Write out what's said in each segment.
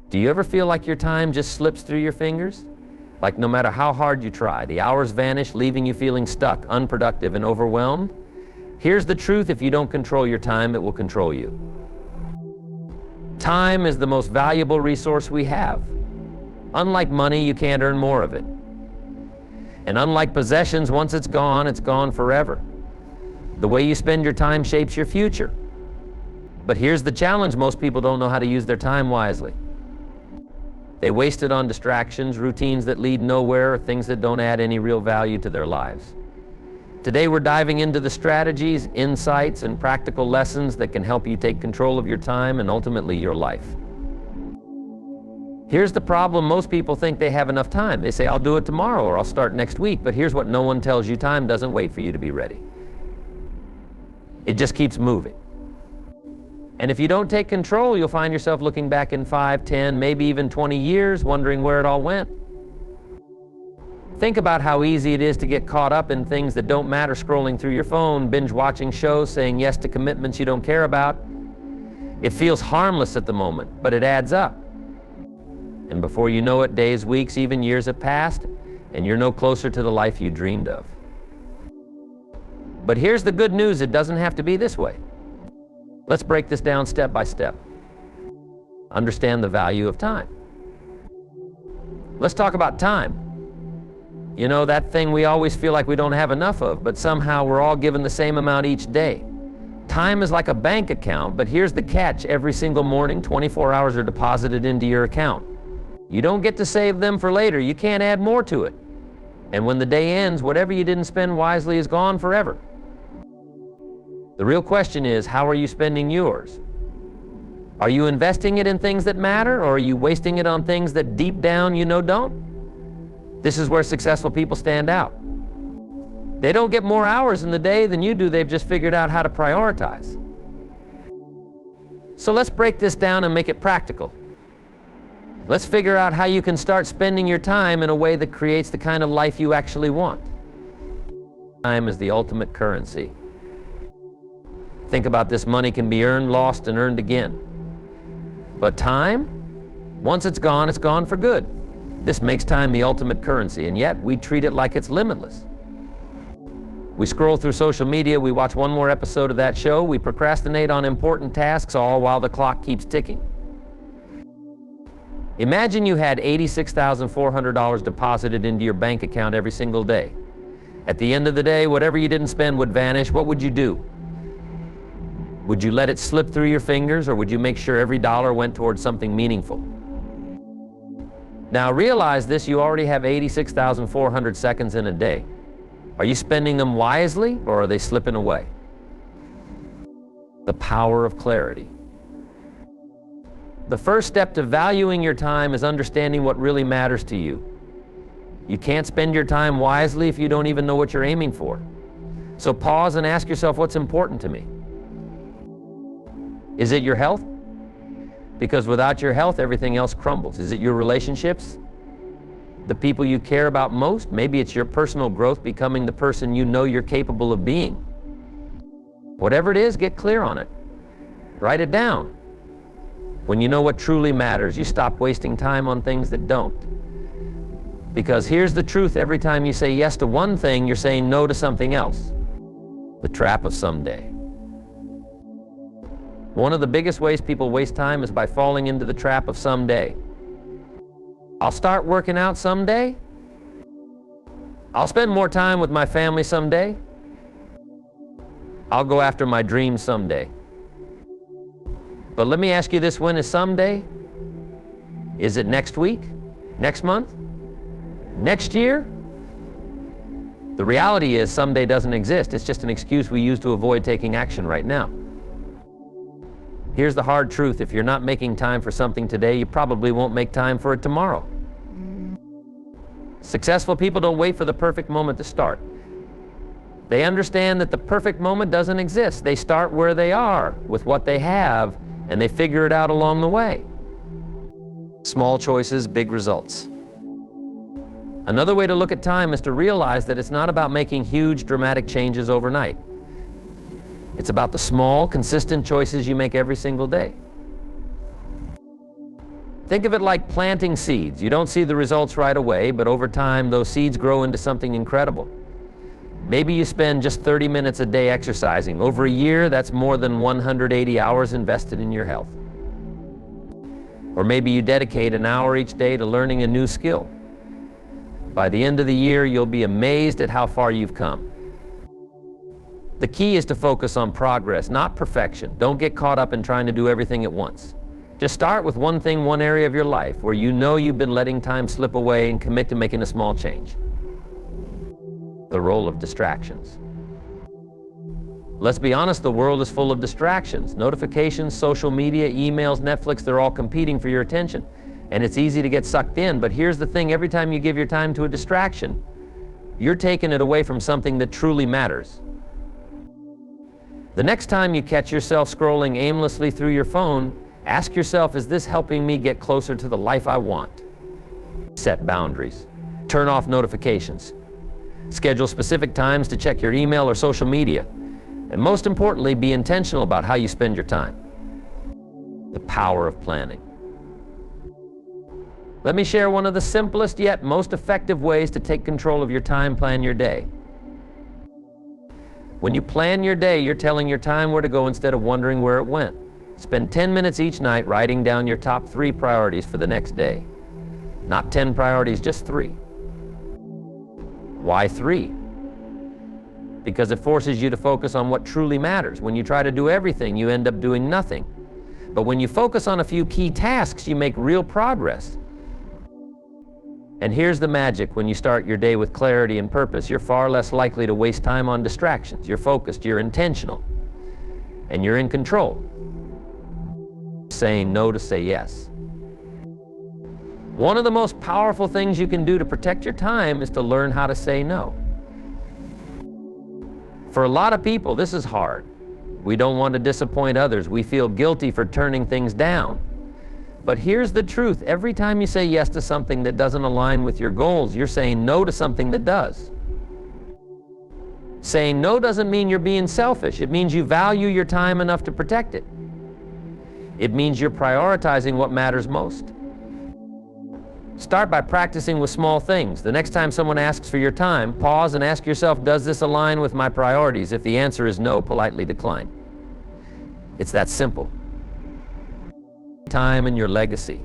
Do you ever feel like your time just slips through your fingers? Like no matter how hard you try, the hours vanish, leaving you feeling stuck, unproductive, and overwhelmed? Here's the truth: if you don't control your time, it will control you. Time is the most valuable resource we have. Unlike money, you can't earn more of it. And unlike possessions, once it's gone forever. The way you spend your time shapes your future. But here's the challenge: most people don't know how to use their time wisely. They waste it on distractions, routines that lead nowhere, or things that don't add any real value to their lives. Today we're diving into the strategies, insights, and practical lessons that can help you take control of your time and ultimately your life. Here's the problem: most people think they have enough time. They say, I'll do it tomorrow, or I'll start next week. But here's what no one tells you: time doesn't wait for you to be ready. It just keeps moving. And if you don't take control, you'll find yourself looking back in 5, 10, maybe even 20 years, wondering where it all went. Think about how easy it is to get caught up in things that don't matter, scrolling through your phone, binge watching shows, saying yes to commitments you don't care about. It feels harmless at the moment, but it adds up. And before you know it, days, weeks, even years have passed, and you're no closer to the life you dreamed of. But here's the good news: it doesn't have to be this way. Let's break this down step by step. Understand the value of time. Let's talk about time. You know, that thing we always feel like we don't have enough of, but somehow we're all given the same amount each day. Time is like a bank account, but here's the catch: every single morning, 24 hours are deposited into your account. You don't get to save them for later. You can't add more to it. And when the day ends, whatever you didn't spend wisely is gone forever. The real question is, how are you spending yours? Are you investing it in things that matter, or are you wasting it on things that deep down you know don't? This is where successful people stand out. They don't get more hours in the day than you do. They've just figured out how to prioritize. So let's break this down and make it practical. Let's figure out how you can start spending your time in a way that creates the kind of life you actually want. Time is the ultimate currency. Think about this: money can be earned, lost, and earned again. But time, once it's gone for good. This makes time the ultimate currency, and yet we treat it like it's limitless. We scroll through social media, we watch one more episode of that show, we procrastinate on important tasks, all while the clock keeps ticking. Imagine you had $86,400 deposited into your bank account every single day. At the end of the day, whatever you didn't spend would vanish. What would you do? Would you let it slip through your fingers, or would you make sure every dollar went towards something meaningful? Now realize this: you already have 86,400 seconds in a day. Are you spending them wisely, or are they slipping away? The power of clarity. The first step to valuing your time is understanding what really matters to you. You can't spend your time wisely if you don't even know what you're aiming for. So pause and ask yourself, what's important to me? Is it your health? Because without your health, everything else crumbles. Is it your relationships? The people you care about most? Maybe it's your personal growth, becoming the person you know you're capable of being. Whatever it is, get clear on it. Write it down. When you know what truly matters, you stop wasting time on things that don't. Because here's the truth: every time you say yes to one thing, you're saying no to something else. The trap of someday. One of the biggest ways people waste time is by falling into the trap of someday. I'll start working out someday. I'll spend more time with my family someday. I'll go after my dreams someday. But let me ask you this: when is someday? Is it next week? Next month? Next year? The reality is someday doesn't exist. It's just an excuse we use to avoid taking action right now. Here's the hard truth: if you're not making time for something today, you probably won't make time for it tomorrow. Successful people don't wait for the perfect moment to start. They understand that the perfect moment doesn't exist. They start where they are, with what they have, and they figure it out along the way. Small choices, big results. Another way to look at time is to realize that it's not about making huge, dramatic changes overnight. It's about the small, consistent choices you make every single day. Think of it like planting seeds. You don't see the results right away, but over time, those seeds grow into something incredible. Maybe you spend just 30 minutes a day exercising. Over a year, that's more than 180 hours invested in your health. Or maybe you dedicate an hour each day to learning a new skill. By the end of the year, you'll be amazed at how far you've come. The key is to focus on progress, not perfection. Don't get caught up in trying to do everything at once. Just start with one thing, one area of your life where you know you've been letting time slip away, and commit to making a small change. The role of distractions. Let's be honest, the world is full of distractions. Notifications, social media, emails, Netflix, they're all competing for your attention. And it's easy to get sucked in, but here's the thing, every time you give your time to a distraction, you're taking it away from something that truly matters. The next time you catch yourself scrolling aimlessly through your phone, ask yourself, is this helping me get closer to the life I want? Set boundaries. Turn off notifications. Schedule specific times to check your email or social media. And most importantly, be intentional about how you spend your time. The power of planning. Let me share one of the simplest yet most effective ways to take control of your time. Plan your day. When you plan your day, you're telling your time where to go instead of wondering where it went. Spend 10 minutes each night writing down your top 3 priorities for the next day. Not 10 priorities, just 3. Why 3? Because it forces you to focus on what truly matters. When you try to do everything, you end up doing nothing. But when you focus on a few key tasks, you make real progress. And here's the magic: when you start your day with clarity and purpose, you're far less likely to waste time on distractions. You're focused, you're intentional, and you're in control. Saying no to say yes. One of the most powerful things you can do to protect your time is to learn how to say no. For a lot of people, this is hard. We don't want to disappoint others. We feel guilty for turning things down. But here's the truth. Every time you say yes to something that doesn't align with your goals, you're saying no to something that does. Saying no doesn't mean you're being selfish. It means you value your time enough to protect it. It means you're prioritizing what matters most. Start by practicing with small things. The next time someone asks for your time, pause and ask yourself, does this align with my priorities? If the answer is no, politely decline. It's that simple. Time and your legacy.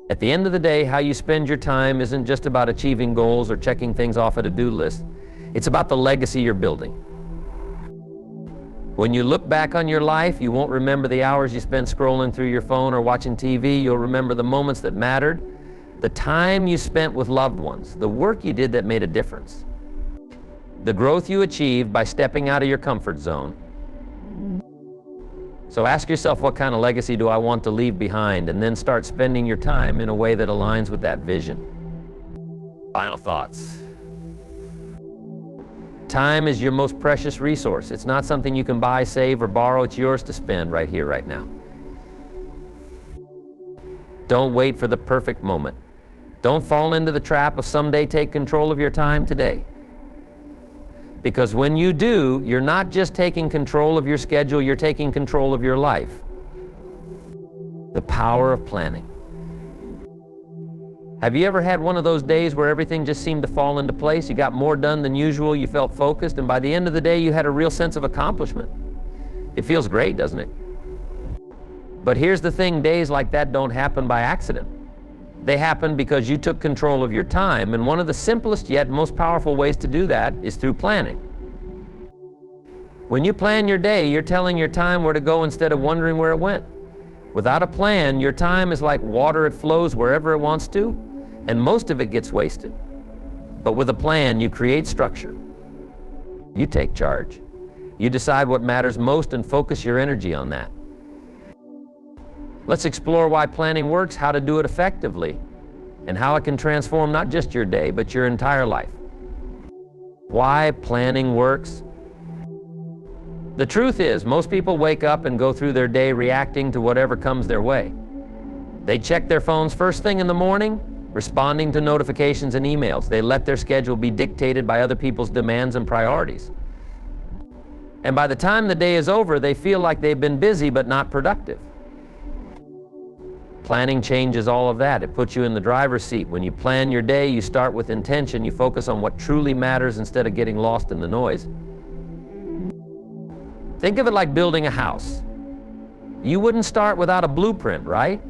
At the end of the day, how you spend your time isn't just about achieving goals or checking things off a to-do list. It's about the legacy you're building. When you look back on your life, you won't remember the hours you spent scrolling through your phone or watching TV. You'll remember the moments that mattered, the time you spent with loved ones, the work you did that made a difference, the growth you achieved by stepping out of your comfort zone. So ask yourself, what kind of legacy do I want to leave behind? And then start spending your time in a way that aligns with that vision. Final thoughts. Time is your most precious resource. It's not something you can buy, save, or borrow. It's yours to spend right here, right now. Don't wait for the perfect moment. Don't fall into the trap of someday. Take control of your time today. Because when you do, you're not just taking control of your schedule, you're taking control of your life. The power of planning. Have you ever had one of those days where everything just seemed to fall into place? You got more done than usual, you felt focused, and by the end of the day, you had a real sense of accomplishment. It feels great, doesn't it? But here's the thing, days like that don't happen by accident. They happen because you took control of your time, and one of the simplest yet most powerful ways to do that is through planning. When you plan your day, you're telling your time where to go instead of wondering where it went. Without a plan, your time is like water. It flows wherever it wants to, and most of it gets wasted. But with a plan, you create structure. You take charge. You decide what matters most and focus your energy on that. Let's explore why planning works, how to do it effectively, and how it can transform not just your day, but your entire life. Why planning works? The truth is, most people wake up and go through their day reacting to whatever comes their way. They check their phones first thing in the morning, responding to notifications and emails. They let their schedule be dictated by other people's demands and priorities. And by the time the day is over, they feel like they've been busy but not productive. Planning changes all of that. It puts you in the driver's seat. When you plan your day, you start with intention. You focus on what truly matters instead of getting lost in the noise. Think of it like building a house. You wouldn't start without a blueprint, right?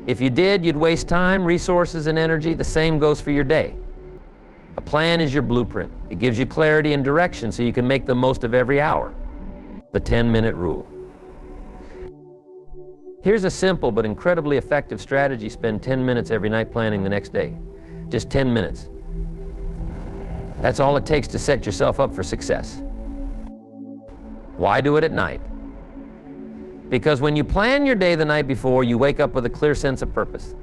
If you did, you'd waste time, resources, and energy. The same goes for your day. A plan is your blueprint. It gives you clarity and direction so you can make the most of every hour. The 10-minute rule. Here's a simple but incredibly effective strategy. Spend 10 minutes every night planning the next day. Just 10 minutes. That's all it takes to set yourself up for success. Why do it at night? Because when you plan your day the night before, you wake up with a clear sense of purpose.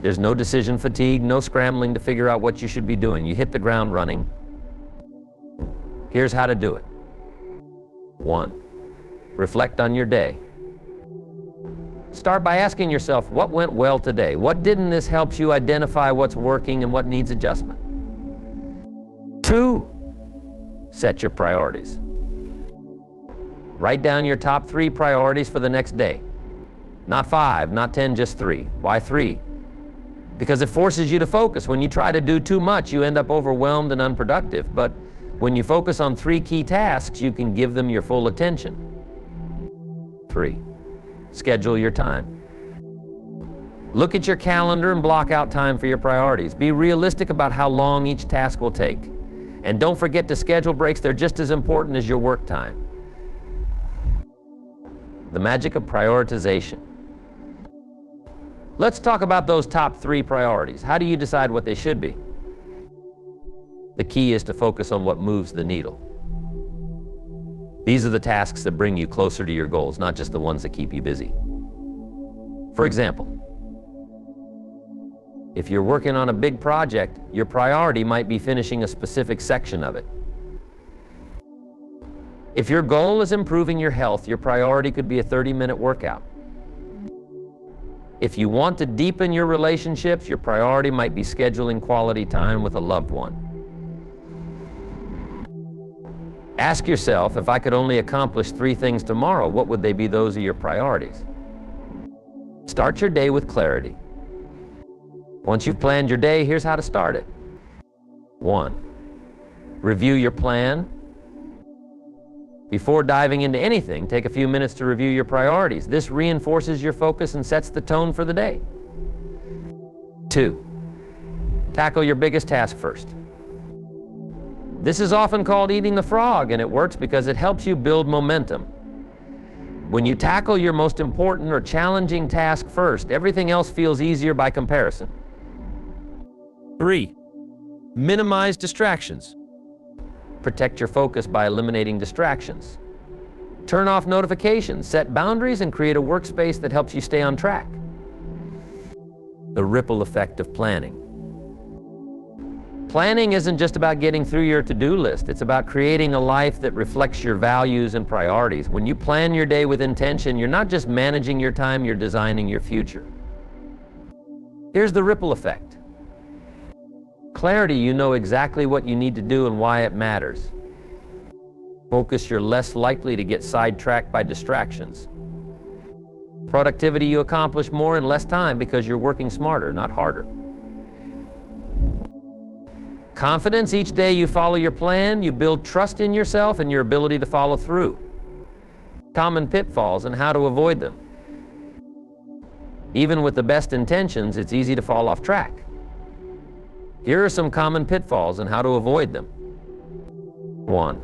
There's no decision fatigue, no scrambling to figure out what you should be doing. You hit the ground running. Here's how to do it. 1. Reflect on your day. Start by asking yourself, what went well today? What didn't? This helps you identify what's working and what needs adjustment. 2. Set your priorities. Write down your top 3 priorities for the next day. Not 5, not 10, just 3. Why 3? Because it forces you to focus. When you try to do too much, you end up overwhelmed and unproductive. But when you focus on 3 key tasks, you can give them your full attention. 3. Schedule your time. Look at your calendar and block out time for your priorities. Be realistic about how long each task will take. And don't forget to schedule breaks. They're just as important as your work time. The magic of prioritization. Let's talk about those top 3 priorities. How do you decide what they should be? The key is to focus on what moves the needle. These are the tasks that bring you closer to your goals, not just the ones that keep you busy. For example, if you're working on a big project, your priority might be finishing a specific section of it. If your goal is improving your health, your priority could be a 30-minute workout. If you want to deepen your relationships, your priority might be scheduling quality time with a loved one. Ask yourself, if I could only accomplish 3 things tomorrow, what would they be? Those are your priorities. Start your day with clarity. Once you've planned your day, here's how to start it. 1. Review your plan. Before diving into anything, take a few minutes to review your priorities. This reinforces your focus and sets the tone for the day. 2. Tackle your biggest task first. This is often called eating the frog, and it works because it helps you build momentum. When you tackle your most important or challenging task first, everything else feels easier by comparison. 3. Minimize distractions. Protect your focus by eliminating distractions. Turn off notifications, set boundaries, and create a workspace that helps you stay on track. The ripple effect of planning. Planning isn't just about getting through your to-do list. It's about creating a life that reflects your values and priorities. When you plan your day with intention, you're not just managing your time, you're designing your future. Here's the ripple effect. Clarity, you know exactly what you need to do and why it matters. Focus, you're less likely to get sidetracked by distractions. Productivity, you accomplish more in less time because you're working smarter, not harder. Confidence, each day you follow your plan, you build trust in yourself and your ability to follow through. Common pitfalls and how to avoid them. Even with the best intentions, it's easy to fall off track. Here are some common pitfalls and how to avoid them. 1.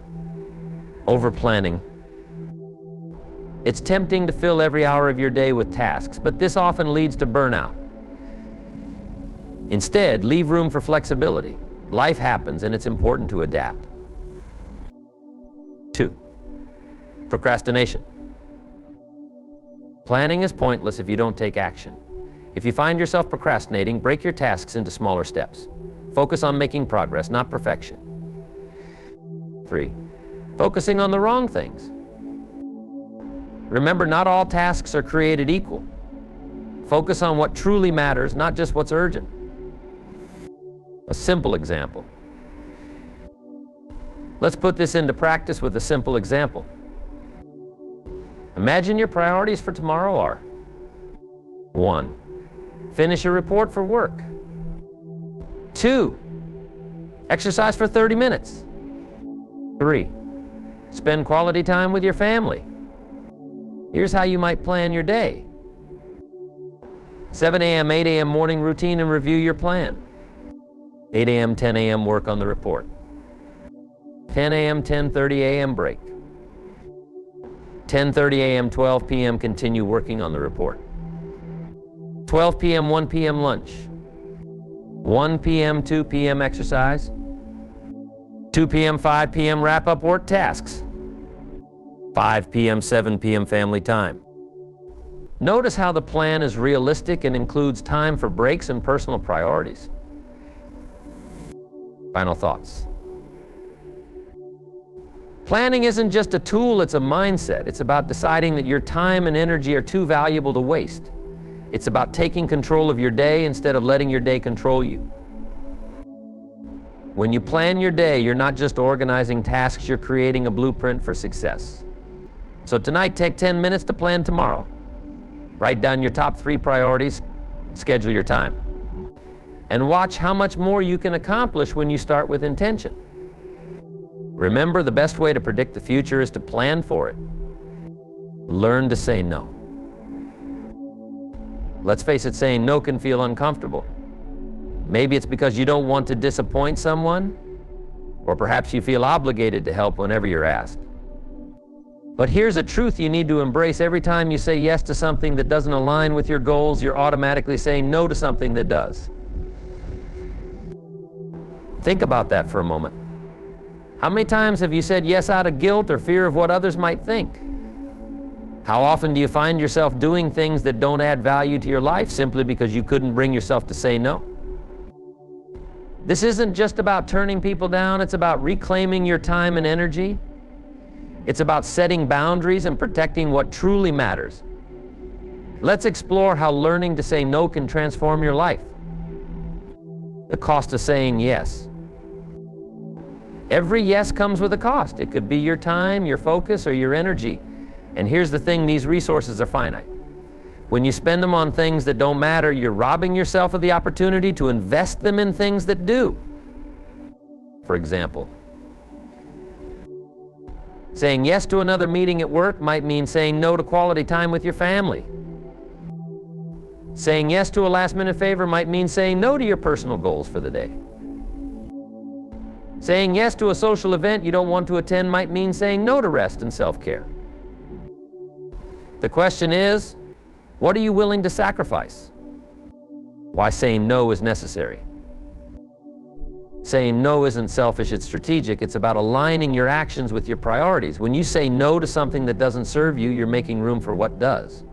Over-planning. It's tempting to fill every hour of your day with tasks, but this often leads to burnout. Instead, leave room for flexibility. Life happens, and it's important to adapt. 2. Procrastination. Planning is pointless if you don't take action. If you find yourself procrastinating, break your tasks into smaller steps. Focus on making progress, not perfection. 3. Focusing on the wrong things. Remember, not all tasks are created equal. Focus on what truly matters, not just what's urgent. A simple example. Let's put this into practice with a simple example. Imagine your priorities for tomorrow are 1. Finish a report for work. 2. Exercise for 30 minutes. 3. Spend quality time with your family. Here's how you might plan your day. 7 a.m., 8 a.m. morning routine and review your plan. 8 a.m., 10 a.m. work on the report. 10 a.m., 10:30 a.m. break. 10:30 a.m., 12 p.m. continue working on the report. 12 p.m., 1 p.m. lunch. 1 p.m., 2 p.m. exercise. 2 p.m., 5 p.m. wrap up work tasks. 5 p.m., 7 p.m. family time. Notice how the plan is realistic and includes time for breaks and personal priorities. Final thoughts. Planning isn't just a tool, it's a mindset. It's about deciding that your time and energy are too valuable to waste. It's about taking control of your day instead of letting your day control you. When you plan your day, you're not just organizing tasks, you're creating a blueprint for success. So tonight, take 10 minutes to plan tomorrow. Write down your top 3 priorities, schedule your time. And watch how much more you can accomplish when you start with intention. Remember, the best way to predict the future is to plan for it. Learn to say no. Let's face it, saying no can feel uncomfortable. Maybe it's because you don't want to disappoint someone, or perhaps you feel obligated to help whenever you're asked. But here's a truth you need to embrace. Every time you say yes to something that doesn't align with your goals, you're automatically saying no to something that does. Think about that for a moment. How many times have you said yes out of guilt or fear of what others might think? How often do you find yourself doing things that don't add value to your life simply because you couldn't bring yourself to say no? This isn't just about turning people down, it's about reclaiming your time and energy. It's about setting boundaries and protecting what truly matters. Let's explore how learning to say no can transform your life. The cost of saying yes. Every yes comes with a cost. It could be your time, your focus, or your energy. And here's the thing, these resources are finite. When you spend them on things that don't matter, you're robbing yourself of the opportunity to invest them in things that do. For example, saying yes to another meeting at work might mean saying no to quality time with your family. Saying yes to a last-minute favor might mean saying no to your personal goals for the day. Saying yes to a social event you don't want to attend might mean saying no to rest and self-care. The question is, what are you willing to sacrifice? Why saying no is necessary. Saying no isn't selfish, it's strategic. It's about aligning your actions with your priorities. When you say no to something that doesn't serve you, you're making room for what does.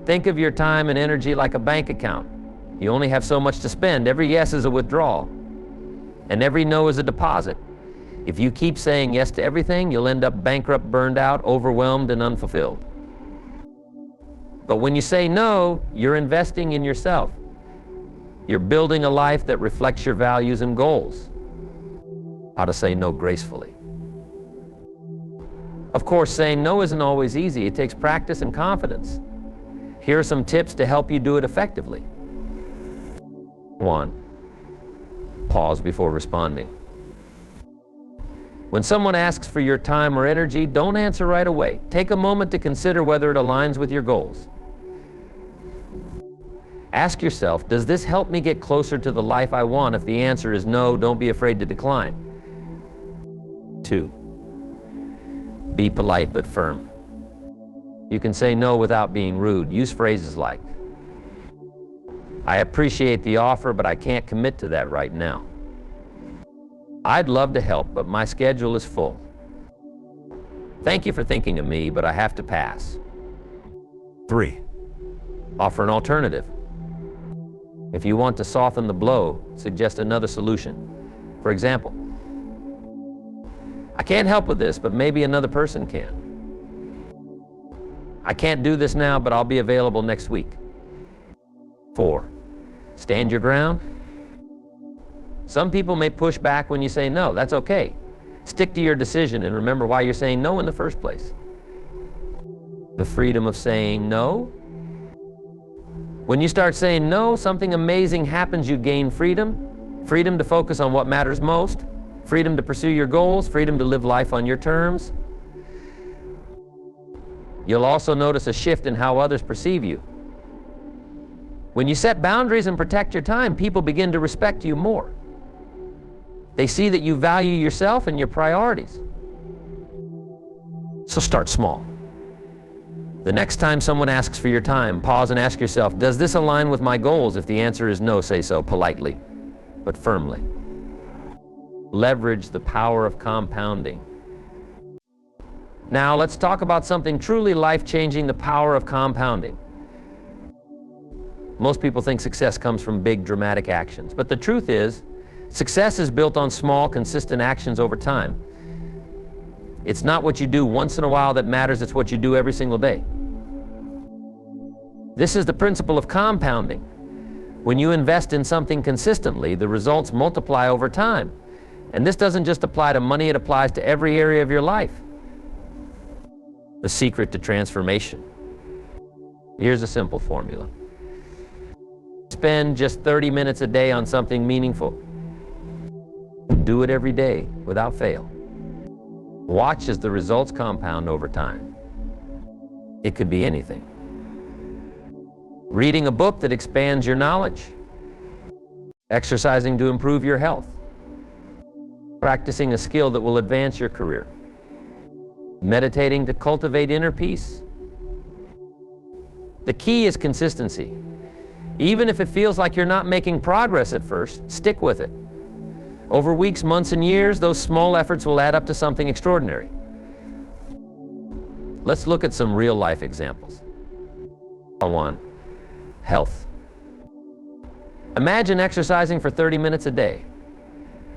Think of your time and energy like a bank account. You only have so much to spend. Every yes is a withdrawal, and every no is a deposit. If you keep saying yes to everything, you'll end up bankrupt, burned out, overwhelmed, and unfulfilled. But when you say no, you're investing in yourself. You're building a life that reflects your values and goals. How to say no gracefully. Of course, saying no isn't always easy. It takes practice and confidence. Here are some tips to help you do it effectively. 1. Pause before responding. When someone asks for your time or energy, don't answer right away. Take a moment to consider whether it aligns with your goals. Ask yourself, does this help me get closer to the life I want? If the answer is no, don't be afraid to decline. 2. Be polite but firm. You can say no without being rude. Use phrases like, I appreciate the offer, but I can't commit to that right now. I'd love to help, but my schedule is full. Thank you for thinking of me, but I have to pass. 3. Offer an alternative. If you want to soften the blow, suggest another solution. For example, I can't help with this, but maybe another person can. I can't do this now, but I'll be available next week. 4. Stand your ground. Some people may push back when you say no. That's okay. Stick to your decision and remember why you're saying no in the first place. The freedom of saying no When you start saying no, something amazing happens. You gain freedom, freedom to focus on what matters most, freedom to pursue your goals, freedom to live life on your terms. You'll also notice a shift in how others perceive you. When you set boundaries and protect your time, people begin to respect you more. They see that you value yourself and your priorities. So start small. The next time someone asks for your time, pause and ask yourself, does this align with my goals? If the answer is no, say so politely, but firmly. Leverage the power of compounding. Now let's talk about something truly life-changing, the power of compounding. Most people think success comes from big, dramatic actions, but the truth is, success is built on small, consistent actions over time. It's not what you do once in a while that matters, it's what you do every single day. This is the principle of compounding. When you invest in something consistently, the results multiply over time. And this doesn't just apply to money, it applies to every area of your life. The secret to transformation. Here's a simple formula. Spend just 30 minutes a day on something meaningful. Do it every day without fail. Watch as the results compound over time. It could be anything. Reading a book that expands your knowledge. Exercising to improve your health. Practicing a skill that will advance your career. Meditating to cultivate inner peace. The key is consistency. Even if it feels like you're not making progress at first, stick with it. Over weeks, months, and years, those small efforts will add up to something extraordinary. Let's look at some real-life examples. 1. Health. Imagine exercising for 30 minutes a day.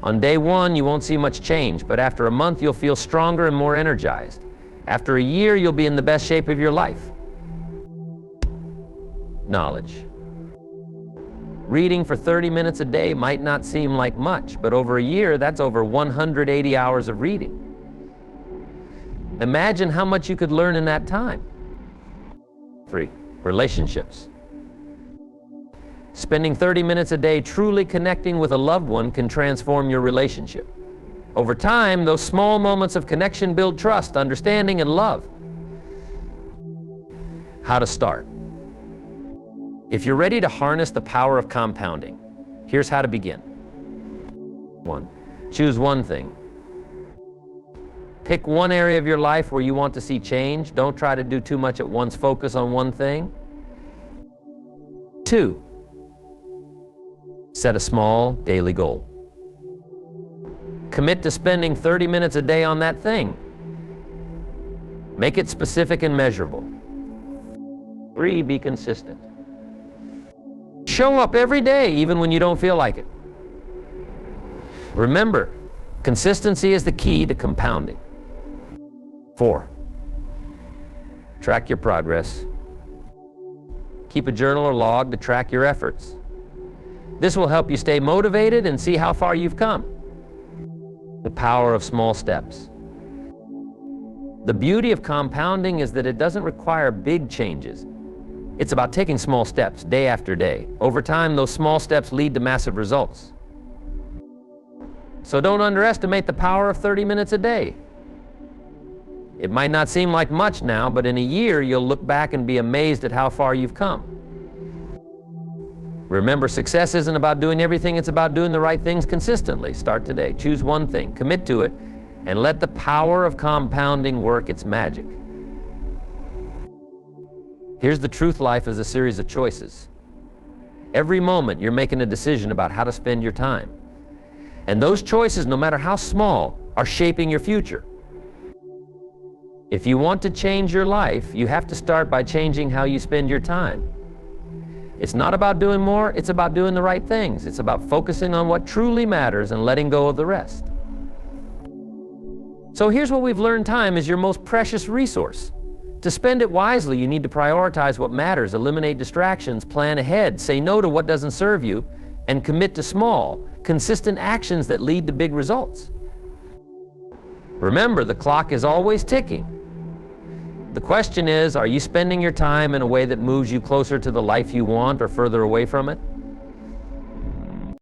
On day 1, you won't see much change, but after a month, you'll feel stronger and more energized. After a year, you'll be in the best shape of your life. Knowledge. Reading for 30 minutes a day might not seem like much, but over a year, that's over 180 hours of reading. Imagine how much you could learn in that time. 3. Relationships. Spending 30 minutes a day truly connecting with a loved one can transform your relationship. Over time, those small moments of connection build trust, understanding, and love. How to start. If you're ready to harness the power of compounding, here's how to begin. 1. Choose one thing. Pick one area of your life where you want to see change. Don't try to do too much at once. Focus on one thing. 2. Set a small daily goal. Commit to spending 30 minutes a day on that thing. Make it specific and measurable. 3. Be consistent. Show up every day, even when you don't feel like it. Remember, consistency is the key to compounding. 4. Track your progress. Keep a journal or log to track your efforts. This will help you stay motivated and see how far you've come. The power of small steps. The beauty of compounding is that it doesn't require big changes. It's about taking small steps day after day. Over time, those small steps lead to massive results. So don't underestimate the power of 30 minutes a day. It might not seem like much now, but in a year, you'll look back and be amazed at how far you've come. Remember, success isn't about doing everything, it's about doing the right things consistently. Start today. Choose one thing, commit to it, and let the power of compounding work its magic. Here's the truth: life is a series of choices. Every moment you're making a decision about how to spend your time. And those choices, no matter how small, are shaping your future. If you want to change your life, you have to start by changing how you spend your time. It's not about doing more, it's about doing the right things. It's about focusing on what truly matters and letting go of the rest. So here's what we've learned: time is your most precious resource. To spend it wisely, you need to prioritize what matters, eliminate distractions, plan ahead, say no to what doesn't serve you, and commit to small, consistent actions that lead to big results. Remember, the clock is always ticking. The question is, are you spending your time in a way that moves you closer to the life you want or further away from it?